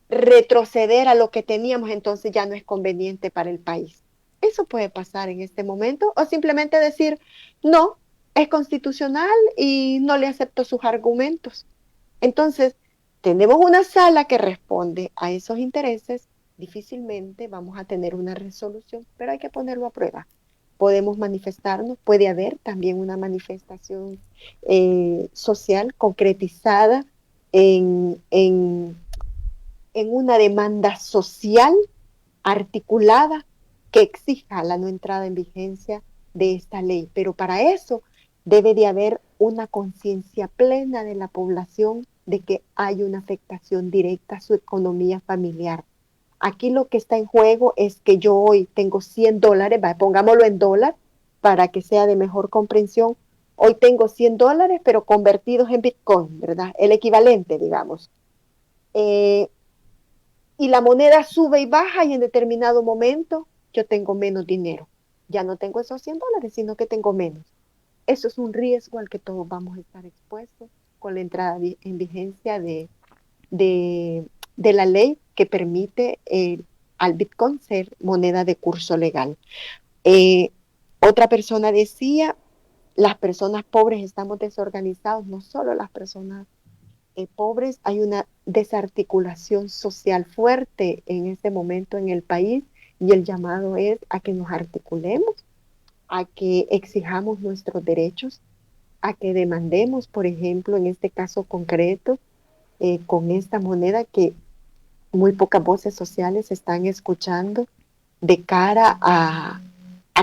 retroceder a lo que teníamos, entonces ya no es conveniente para el país. Eso puede pasar en este momento, o simplemente decir, no, es constitucional y no le acepto sus argumentos. Entonces, tenemos una sala que responde a esos intereses, difícilmente vamos a tener una resolución, pero hay que ponerlo a prueba. Podemos manifestarnos, puede haber también una manifestación social concretizada en una demanda social articulada que exija la no entrada en vigencia de esta ley. Pero para eso debe de haber una conciencia plena de la población de que hay una afectación directa a su economía familiar. Aquí lo que está en juego es que yo hoy tengo $100, pongámoslo en dólar para que sea de mejor comprensión. Hoy tengo $100, pero convertidos en Bitcoin, ¿verdad? El equivalente, digamos. Y la moneda sube y baja y en determinado momento yo tengo menos dinero. Ya no tengo esos $100, sino que tengo menos. Eso es un riesgo al que todos vamos a estar expuestos con la entrada en vigencia de la ley que permite al Bitcoin ser moneda de curso legal. Otra persona decía, las personas pobres estamos desorganizados, no solo las personas pobres, hay una desarticulación social fuerte en este momento en el país y el llamado es a que nos articulemos, a que exijamos nuestros derechos, a que demandemos, por ejemplo, en este caso concreto, con esta moneda que muy pocas voces sociales están escuchando de cara a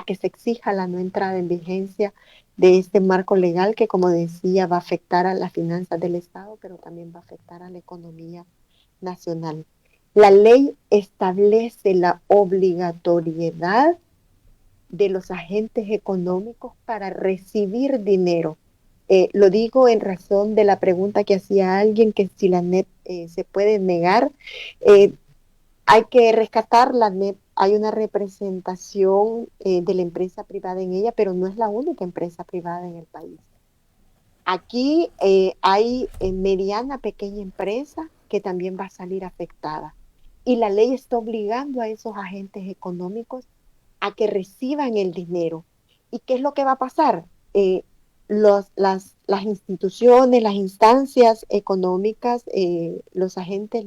que se exija la no entrada en vigencia de este marco legal que, como decía, va a afectar a las finanzas del Estado, pero también va a afectar a la economía nacional. La ley establece la obligatoriedad de los agentes económicos para recibir dinero. Lo digo en razón de la pregunta que hacía alguien, que si la NEP se puede negar. Hay que rescatar la NEP. Hay una representación de la empresa privada en ella, pero no es la única empresa privada en el país. Aquí hay mediana, pequeña empresa que también va a salir afectada. Y la ley está obligando a esos agentes económicos a que reciban el dinero. ¿Y qué es lo que va a pasar? Las instituciones, las instancias económicas, los agentes,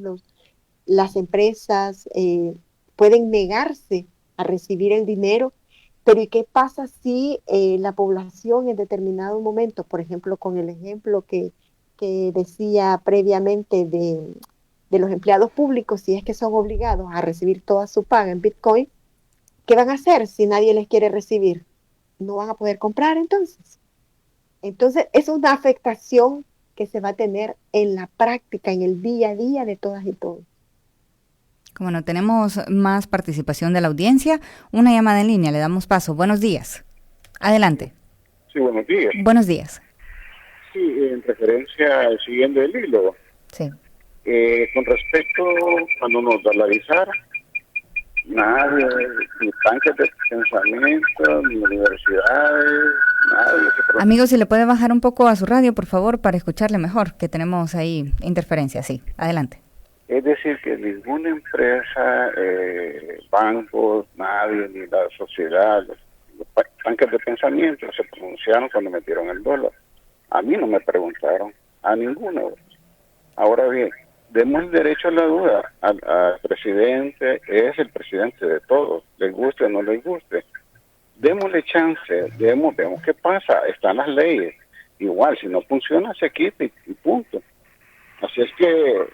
las empresas pueden negarse a recibir el dinero, pero ¿y qué pasa si la población en determinado momento, por ejemplo, con el ejemplo que decía previamente de los empleados públicos, si es que son obligados a recibir toda su paga en Bitcoin, ¿qué van a hacer si nadie les quiere recibir? ¿No van a poder comprar entonces? Entonces, es una afectación que se va a tener en la práctica, en el día a día de todas y todos. Como no tenemos más participación de la audiencia, una llamada en línea, le damos paso. Buenos días. Adelante. Sí, buenos días. Buenos días. Sí, en referencia, siguiendo el hilo. Sí. Con respecto, cuando nos dolarizara, nadie, ni tanques de pensamiento, ni universidades, nadie. Amigo, si le puede bajar un poco a su radio, por favor, para escucharle mejor, que tenemos ahí interferencia. Sí, adelante. Es decir, que ninguna empresa, bancos, nadie, ni la sociedad, los tanques de pensamiento se pronunciaron cuando metieron el dólar. A mí no me preguntaron, a ninguno. Ahora bien, demos el derecho a la duda al presidente, es el presidente de todos, les guste o no les guste. Démosle chance, vemos qué pasa, están las leyes. Igual, si no funciona, se quita y punto. Así es que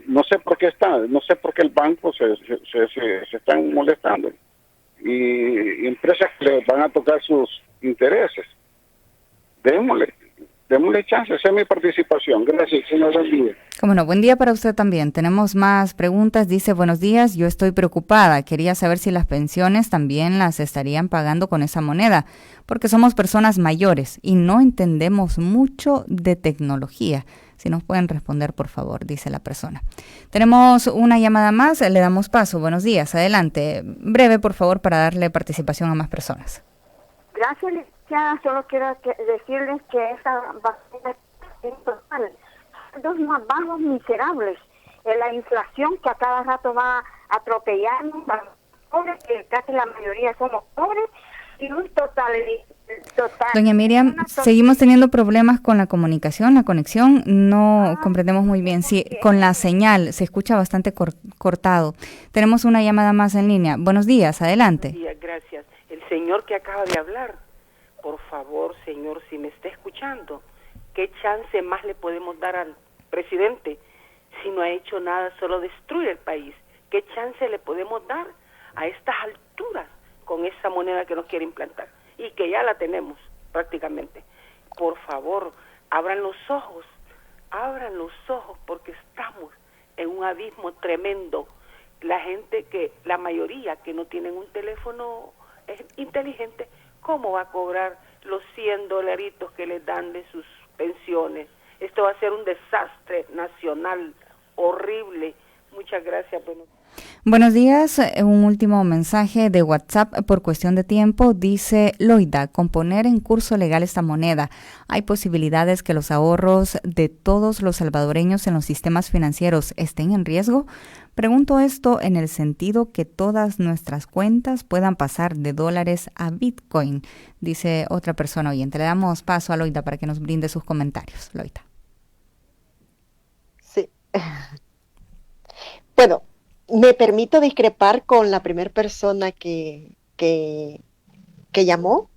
no sé por qué el banco se están molestando. Y empresas que les van a tocar sus intereses. Démosle chance, esa es mi participación. Gracias, señor Rodríguez. Cómo no, buen día para usted también. Tenemos más preguntas. Dice, buenos días, yo estoy preocupada. Quería saber si las pensiones también las estarían pagando con esa moneda, porque somos personas mayores y no entendemos mucho de tecnología. Si nos pueden responder, por favor, dice la persona. Tenemos una llamada más, le damos paso. Buenos días, adelante. Breve, por favor, para darle participación a más personas. Gracias, licenciada. Solo quiero decirles que esa vacuna es total. Los más bajos miserables. La inflación que a cada rato va a atropellarnos a los pobres, que casi la mayoría somos pobres, y un total. Doña Miriam, seguimos teniendo problemas con la comunicación, la conexión, no comprendemos muy bien. Sí, con la señal se escucha bastante cortado. Tenemos una llamada más en línea. Buenos días, adelante. Buenos días, gracias. El señor que acaba de hablar, por favor, señor, si me está escuchando, ¿qué chance más le podemos dar al presidente si no ha hecho nada, solo destruir el país? ¿Qué chance le podemos dar a estas alturas con esa moneda que nos quiere implantar? Y que ya la tenemos prácticamente. Por favor, abran los ojos, porque estamos en un abismo tremendo. La gente la mayoría que no tienen un teléfono inteligente, ¿cómo va a cobrar los $100 que les dan de sus pensiones? Esto va a ser un desastre nacional horrible. Muchas gracias. Buenos días, un último mensaje de WhatsApp por cuestión de tiempo. Dice Loida, con poner en curso legal esta moneda, ¿hay posibilidades que los ahorros de todos los salvadoreños en los sistemas financieros estén en riesgo? Pregunto esto en el sentido que todas nuestras cuentas puedan pasar de dólares a Bitcoin, dice otra persona oyente. Le damos paso a Loida para que nos brinde sus comentarios. Loida. Sí. Bueno, me permito discrepar con la primera persona que llamó.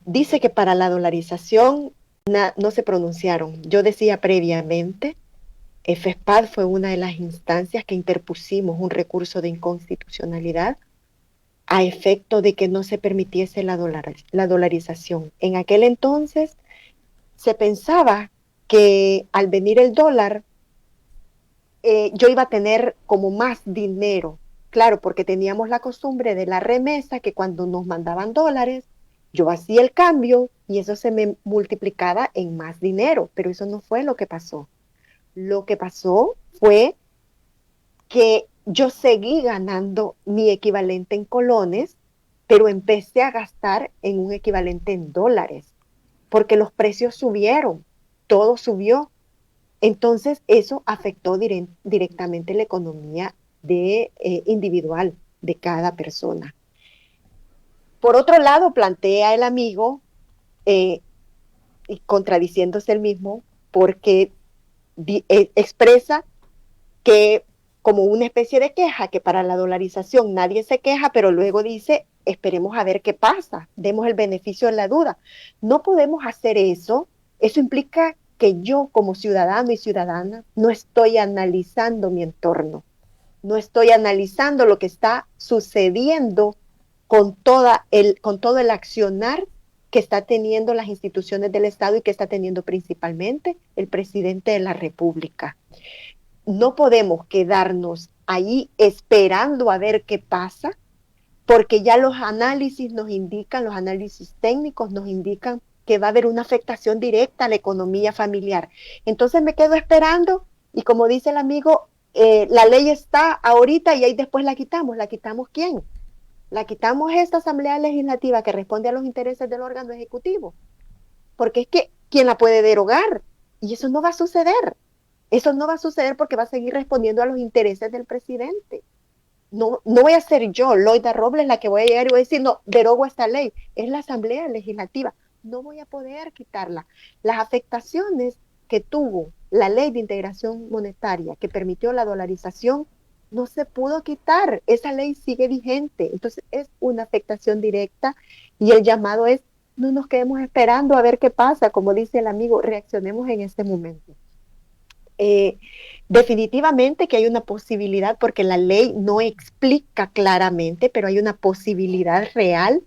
Dice que para la dolarización no se pronunciaron. Yo decía previamente, FESPAD fue una de las instancias que interpusimos un recurso de inconstitucionalidad a efecto de que no se permitiese la dolarización. En aquel entonces se pensaba que al venir el dólar, yo iba a tener como más dinero, claro, porque teníamos la costumbre de la remesa, que cuando nos mandaban dólares, yo hacía el cambio y eso se me multiplicaba en más dinero, pero eso no fue lo que pasó. Lo que pasó fue que yo seguí ganando mi equivalente en colones, pero empecé a gastar en un equivalente en dólares, porque los precios subieron, todo subió. Entonces, eso afectó directamente la economía individual de cada persona. Por otro lado, plantea el amigo, y contradiciéndose él mismo, porque expresa que como una especie de queja, que para la dolarización nadie se queja, pero luego dice, esperemos a ver qué pasa, demos el beneficio de la duda. No podemos hacer eso. Eso implica que yo como ciudadano y ciudadana no estoy analizando mi entorno, no estoy analizando lo que está sucediendo con todo el accionar que está teniendo las instituciones del Estado y que está teniendo principalmente el presidente de la República. No podemos quedarnos ahí esperando a ver qué pasa, porque ya los análisis nos indican, los análisis técnicos nos indican que va a haber una afectación directa a la economía familiar. Entonces me quedo esperando y como dice el amigo, la ley está ahorita y ahí después la quitamos. ¿La quitamos quién? La quitamos esta Asamblea Legislativa que responde a los intereses del órgano ejecutivo. Porque es que ¿quién la puede derogar? Y eso no va a suceder. Eso no va a suceder porque va a seguir respondiendo a los intereses del presidente. No voy a ser yo, Loida Robles, la que voy a llegar y voy a decir, no, derogo esta ley. Es la Asamblea Legislativa. No voy a poder quitarla. Las afectaciones que tuvo la ley de integración monetaria que permitió la dolarización no se pudo quitar, esa ley sigue vigente, entonces es una afectación directa y el llamado es, no nos quedemos esperando a ver qué pasa, como dice el amigo, reaccionemos en este momento. Definitivamente que hay una posibilidad, porque la ley no explica claramente, pero hay una posibilidad real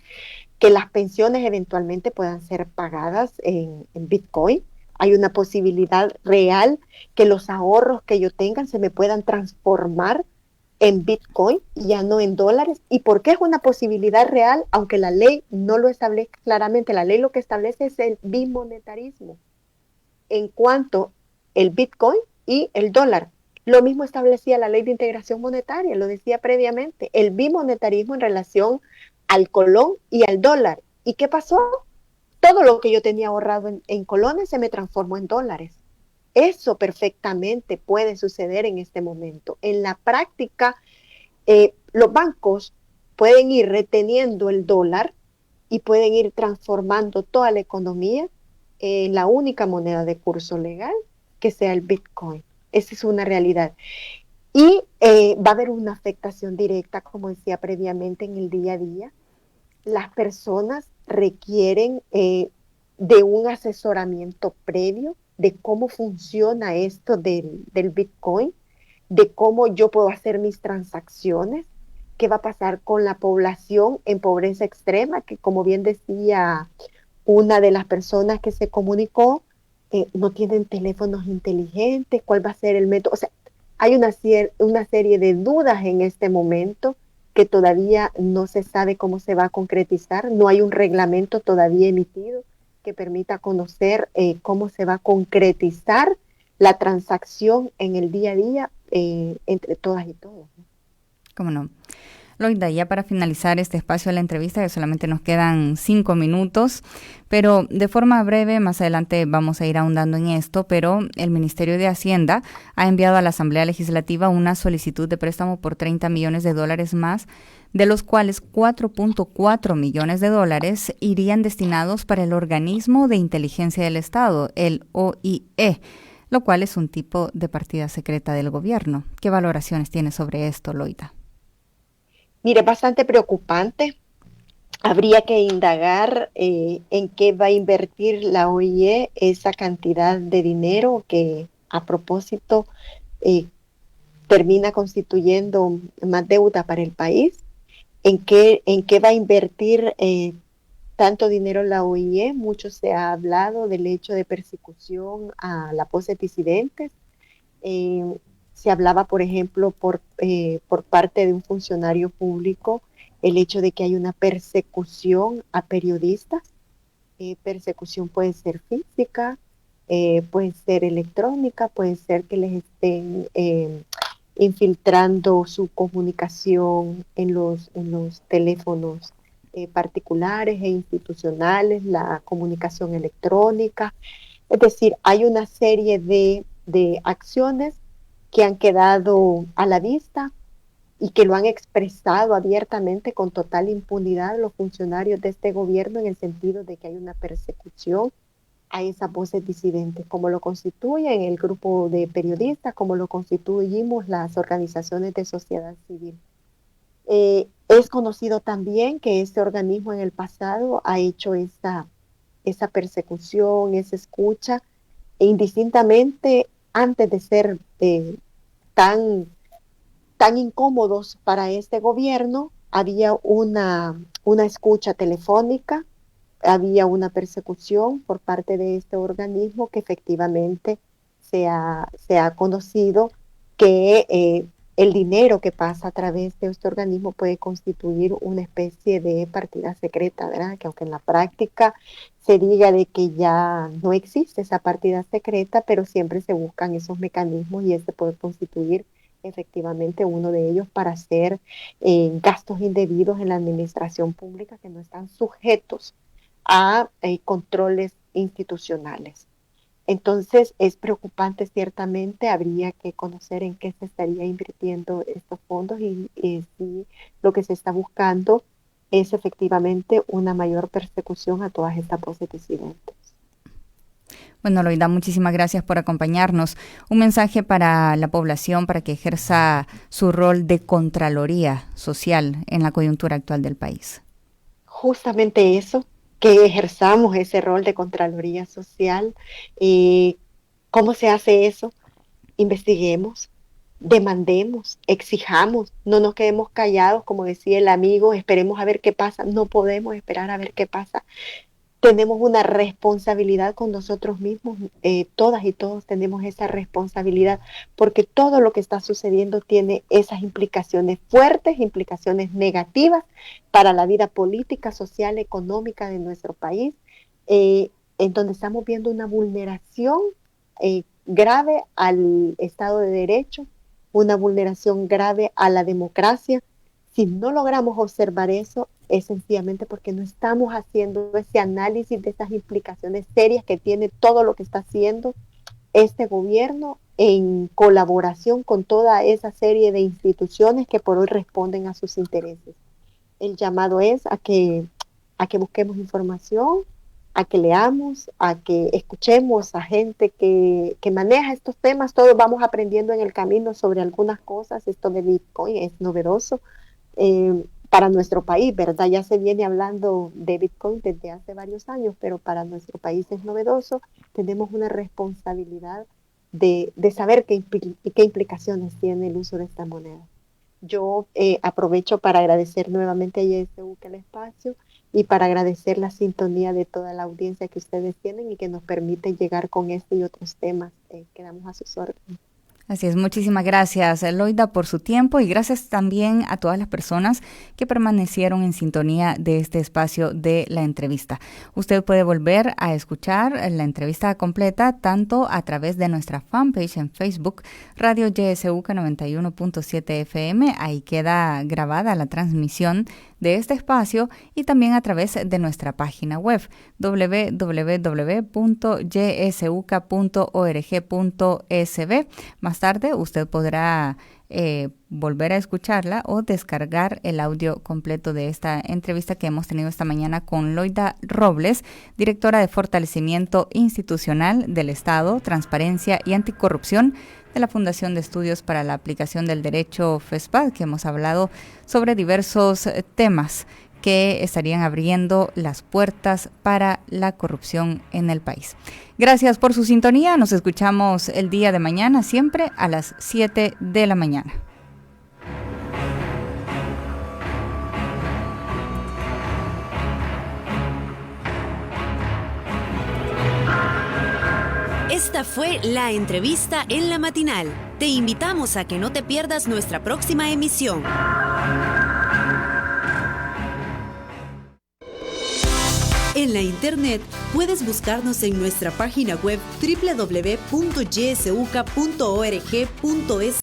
que las pensiones eventualmente puedan ser pagadas en Bitcoin. Hay una posibilidad real que los ahorros que yo tenga se me puedan transformar en Bitcoin, ya no en dólares. ¿Y por qué es una posibilidad real? Aunque la ley no lo establece claramente, la ley lo que establece es el bimonetarismo en cuanto el Bitcoin y el dólar. Lo mismo establecía la ley de integración monetaria, lo decía previamente, el bimonetarismo en relación al colón y al dólar. ¿Y qué pasó? Todo lo que yo tenía ahorrado en colones se me transformó en dólares. Eso perfectamente puede suceder en este momento. En la práctica, los bancos pueden ir reteniendo el dólar y pueden ir transformando toda la economía en la única moneda de curso legal que sea el Bitcoin. Esa es una realidad. Y va a haber una afectación directa, como decía previamente, en el día a día. Las personas requieren de un asesoramiento previo de cómo funciona esto del Bitcoin, de cómo yo puedo hacer mis transacciones, qué va a pasar con la población en pobreza extrema, que como bien decía una de las personas que se comunicó, no tienen teléfonos inteligentes, cuál va a ser el método. O sea, hay una serie de dudas en este momento que todavía no se sabe cómo se va a concretizar, no hay un reglamento todavía emitido que permita conocer cómo se va a concretizar la transacción en el día a día entre todas y todos. ¿Cómo no? Loida, ya para finalizar este espacio de la entrevista, que solamente nos quedan 5 minutos, pero de forma breve, más adelante vamos a ir ahondando en esto, pero el Ministerio de Hacienda ha enviado a la Asamblea Legislativa una solicitud de préstamo por $30 millones más, de los cuales $4.4 millones irían destinados para el Organismo de Inteligencia del Estado, el OIE, lo cual es un tipo de partida secreta del gobierno. ¿Qué valoraciones tiene sobre esto, Loida? Mire, es bastante preocupante. Habría que indagar en qué va a invertir la OIE esa cantidad de dinero que a propósito termina constituyendo más deuda para el país. En qué va a invertir tanto dinero la OIE. Mucho se ha hablado del hecho de persecución a la pos de disidentes. Se hablaba, por ejemplo, por parte de un funcionario público, el hecho de que hay una persecución a periodistas. Persecución puede ser física, puede ser electrónica, puede ser que les estén infiltrando su comunicación en los teléfonos particulares e institucionales, la comunicación electrónica. Es decir, hay una serie de acciones que han quedado a la vista y que lo han expresado abiertamente con total impunidad los funcionarios de este gobierno, en el sentido de que hay una persecución a esas voces disidentes, como lo constituyen el grupo de periodistas, como lo constituimos las organizaciones de sociedad civil. Es conocido también que este organismo en el pasado ha hecho esa persecución, esa escucha, e indistintamente, antes de ser tan incómodos para este gobierno, había una escucha telefónica, había una persecución por parte de este organismo que efectivamente se ha conocido que el dinero que pasa a través de este organismo puede constituir una especie de partida secreta, ¿verdad? Que aunque en la práctica se diga de que ya no existe esa partida secreta, pero siempre se buscan esos mecanismos y este puede constituir efectivamente uno de ellos para hacer gastos indebidos en la administración pública que no están sujetos a controles institucionales. Entonces es preocupante, ciertamente. Habría que conocer en qué se estaría invirtiendo estos fondos y si lo que se está buscando es efectivamente una mayor persecución a todas estas voces disidentes. Bueno, Loida, muchísimas gracias por acompañarnos. Un mensaje para la población para que ejerza su rol de contraloría social en la coyuntura actual del país. Justamente eso, que ejerzamos ese rol de contraloría social. ¿Cómo se hace eso? Investiguemos, demandemos, exijamos, no nos quedemos callados, como decía el amigo, esperemos a ver qué pasa. No podemos esperar a ver qué pasa. Tenemos una responsabilidad con nosotros mismos, todas y todos tenemos esa responsabilidad, porque todo lo que está sucediendo tiene esas implicaciones fuertes, implicaciones negativas para la vida política, social, económica de nuestro país, en donde estamos viendo una vulneración grave al Estado de Derecho, una vulneración grave a la democracia. Si no logramos observar eso, es sencillamente porque no estamos haciendo ese análisis de esas implicaciones serias que tiene todo lo que está haciendo este gobierno en colaboración con toda esa serie de instituciones que por hoy responden a sus intereses. El llamado es a que busquemos información, a que leamos, a que escuchemos a gente que maneja estos temas. Todos vamos aprendiendo en el camino sobre algunas cosas. Esto de Bitcoin es novedoso para nuestro país, ¿verdad? Ya se viene hablando de Bitcoin desde hace varios años, pero para nuestro país es novedoso. Tenemos una responsabilidad de saber qué implicaciones tiene el uso de esta moneda. Yo aprovecho para agradecer nuevamente a YSU el espacio y para agradecer la sintonía de toda la audiencia que ustedes tienen y que nos permite llegar con este y otros temas que damos a sus órdenes. Así es, muchísimas gracias, Loida, por su tiempo y gracias también a todas las personas que permanecieron en sintonía de este espacio de la entrevista. Usted puede volver a escuchar la entrevista completa tanto a través de nuestra fanpage en Facebook, Radio YSUCA 91.7 FM. Ahí queda grabada la transmisión de este espacio y también a través de nuestra página web www.ysuca.org.sb. Más tarde usted podrá volver a escucharla o descargar el audio completo de esta entrevista que hemos tenido esta mañana con Loida Robles, directora de Fortalecimiento Institucional del Estado, Transparencia y Anticorrupción de la Fundación de Estudios para la Aplicación del Derecho FESPAD, que hemos hablado sobre diversos temas que estarían abriendo las puertas para la corrupción en el país. Gracias por su sintonía. Nos escuchamos el día de mañana, siempre a las 7 de la mañana. Esta fue la entrevista en la matinal. Te invitamos a que no te pierdas nuestra próxima emisión. En la internet puedes buscarnos en nuestra página web www.ysuca.org.sb